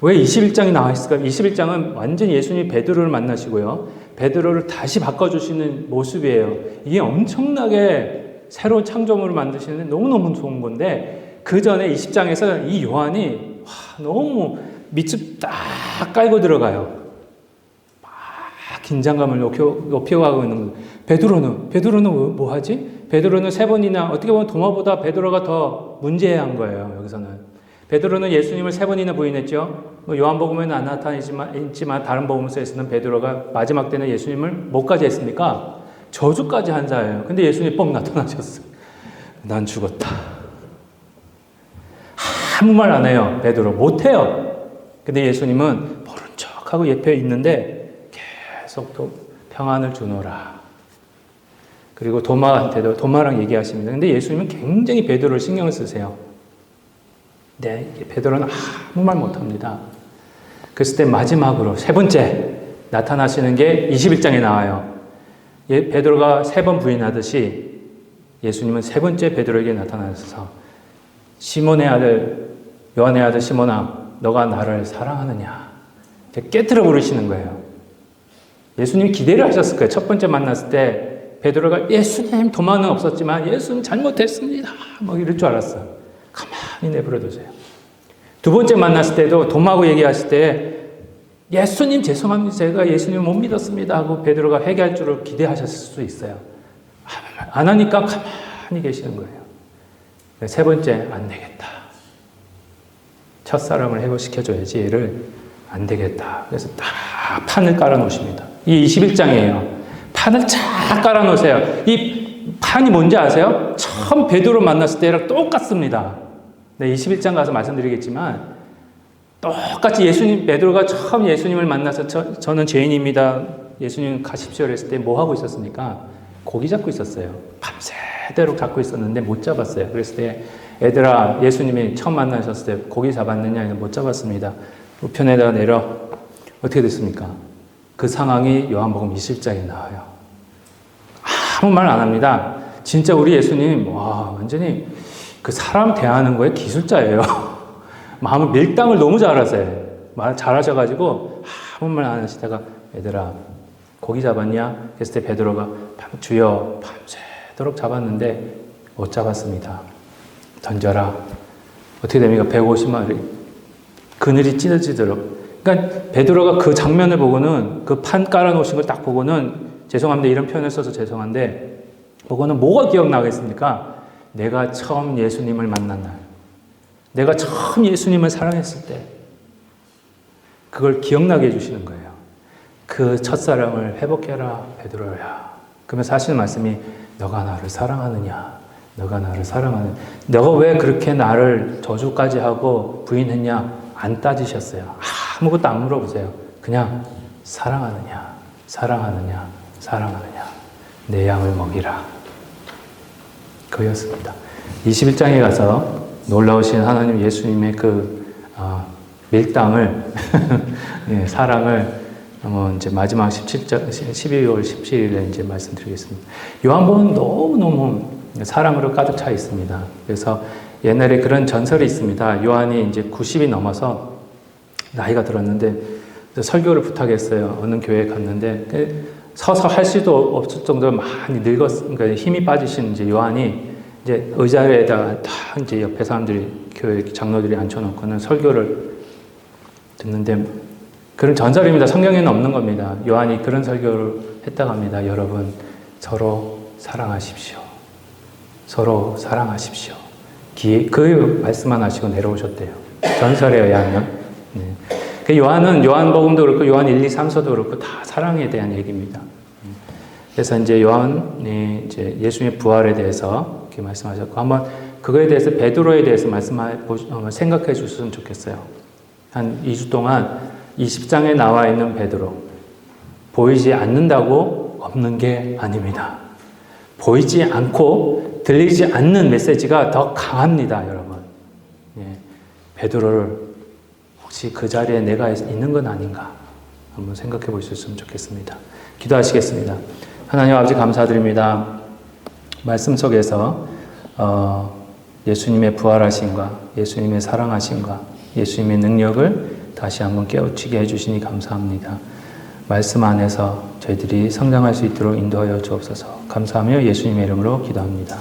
왜 21장이 나와 있을까? 21장은 완전히 예수님이 베드로를 만나시고요. 베드로를 다시 바꿔주시는 모습이에요. 이게 엄청나게 새로운 창조물을 만드시는데 너무너무 좋은 건데 그 전에 20장에서 이 요한이 너무 밑줄 딱 깔고 들어가요. 막 긴장감을 높여가고 있는 거예요. 베드로는 뭐 하지? 베드로는 3번이나 어떻게 보면 도마보다 베드로가 더 문제한 거예요. 여기서는 베드로는 예수님을 3번이나 부인했죠. 요한복음에는 안 나타나지만 다른 복음서에서는 베드로가 마지막 때는 예수님을 뭐까지 했습니까? 저주까지 한 자예요. 근데 예수님이 뻥 나타나셨어요. 난 죽었다. 아무 말 안 해요. 베드로 못해요. 근데 예수님은 모른 척하고 옆에 있는데 계속 또 평안을 주노라. 그리고 도마한테도 도마랑 얘기하십니다. 근데 예수님은 굉장히 베드로를 신경을 쓰세요. 네, 베드로는 아무 말 못합니다. 그랬을 때 마지막으로 3번째 나타나시는 게 21장에 나와요. 베드로가 3번 부인하듯이 예수님은 3번째 베드로에게 나타나셔서 시몬의 아들, 요한의 아들 시몬아, 너가 나를 사랑하느냐? 깨트려 부르시는 거예요. 예수님이 기대를 하셨을 거예요. 첫 번째 만났을 때 베드로가 예수님 도마는 없었지만 예수님 잘못했습니다. 막 이럴 줄 알았어요. 가만히 내버려 두세요. 두 번째 만났을 때도 도마하고 얘기하실 때 예수님 죄송합니다. 제가 예수님 못 믿었습니다 하고 베드로가 회개할 줄을 기대하셨을 수도 있어요. 안 하니까 가만히 계시는 거예요. 3번째 안 되겠다. 첫사람을 회복시켜줘야지 얘를 안 되겠다. 그래서 딱 판을 깔아놓으십니다. 이 21장이에요. 판을 쫙 깔아놓으세요. 이 판이 뭔지 아세요? 처음 베드로 만났을 때랑 똑같습니다. 네, 21장 가서 말씀드리겠지만 똑같이 베드로가 처음 예수님을 만나서 저는 죄인입니다. 예수님 가십시오 했을 때 뭐 하고 있었습니까? 고기 잡고 있었어요. 밤새도록 잡고 있었는데 못 잡았어요. 그랬을 때 얘들아 예수님이 처음 만나셨을 때 고기 잡았느냐? 못 잡았습니다. 우편에다가 내려 어떻게 됐습니까? 그 상황이 요한복음 20장에 나와요. 아무 말 안 합니다. 진짜 우리 예수님 완전히 그 사람 대하는 거에 기술자예요. 마음을 밀당을 너무 잘하세요. 말 잘하셔가지고 아무 말 안 하시다가 얘들아 고기 잡았냐? 했을 때 베드로가 주여 밤새도록 잡았는데 못 잡았습니다. 던져라. 어떻게 됩니까? 150마리. 그늘이 찢어지도록. 그러니까 베드로가 그 장면을 보고는 그 판 깔아놓으신 걸 딱 보고는 죄송합니다. 이런 표현을 써서 죄송한데 보고는 뭐가 기억나겠습니까? 내가 처음 예수님을 만난 날. 내가 처음 예수님을 사랑했을 때 그걸 기억나게 해주시는 거예요. 그 첫사랑을 회복해라 베드로야. 그러면서 하시는 말씀이 너가 나를 사랑하느냐? 너가 나를 사랑하느냐? 너가 왜 그렇게 나를 저주까지 하고 부인했냐? 안 따지셨어요. 아무것도 안 물어보세요. 그냥 사랑하느냐? 사랑하느냐? 사랑하느냐? 내 양을 먹이라. 그였습니다. 21장에 가서 놀라우신 하나님 예수님의 그 밀당을 예, 사랑을 이제 마지막 12월 17일에 이제 말씀드리겠습니다. 요한복음은 너무너무 사랑으로 가득 차 있습니다. 그래서 옛날에 그런 전설이 있습니다. 요한이 이제 90이 넘어서 나이가 들었는데 설교를 부탁했어요. 어느 교회에 갔는데 서서 할 수도 없을 정도로 많이 그러니까 힘이 빠지신 이제 요한이 이제 의자에다가 다 이제 옆에 사람들이 교회 장로들이 앉혀놓고는 설교를 듣는데 그런 전설입니다. 성경에는 없는 겁니다. 요한이 그런 설교를 했다고 합니다. 여러분 서로 사랑하십시오. 서로 사랑하십시오. 그 말씀만 하시고 내려오셨대요. 전설에 의하면. 네. 그 요한복음도 그렇고 요한 1, 2, 3서도 그렇고 다 사랑에 대한 얘기입니다. 그래서 이제 요한이 이제 예수님의 부활에 대해서 이렇게 말씀하셨고 한번 그거에 대해서 베드로에 대해서 생각해 주셨으면 좋겠어요. 한 2주 동안 이 10장에 나와 있는 베드로 보이지 않는다고 없는 게 아닙니다. 보이지 않고 들리지 않는 메시지가 더 강합니다, 여러분. 예, 베드로를 혹시 그 자리에 내가 있는 건 아닌가 한번 생각해 보셨으면 좋겠습니다. 기도하시겠습니다. 하나님 아버지 감사드립니다. 말씀 속에서 예수님의 부활하심과 예수님의 사랑하심과 예수님의 능력을 다시 한번 깨우치게 해주시니 감사합니다. 말씀 안에서 저희들이 성장할 수 있도록 인도하여 주옵소서. 감사하며 예수님의 이름으로 기도합니다.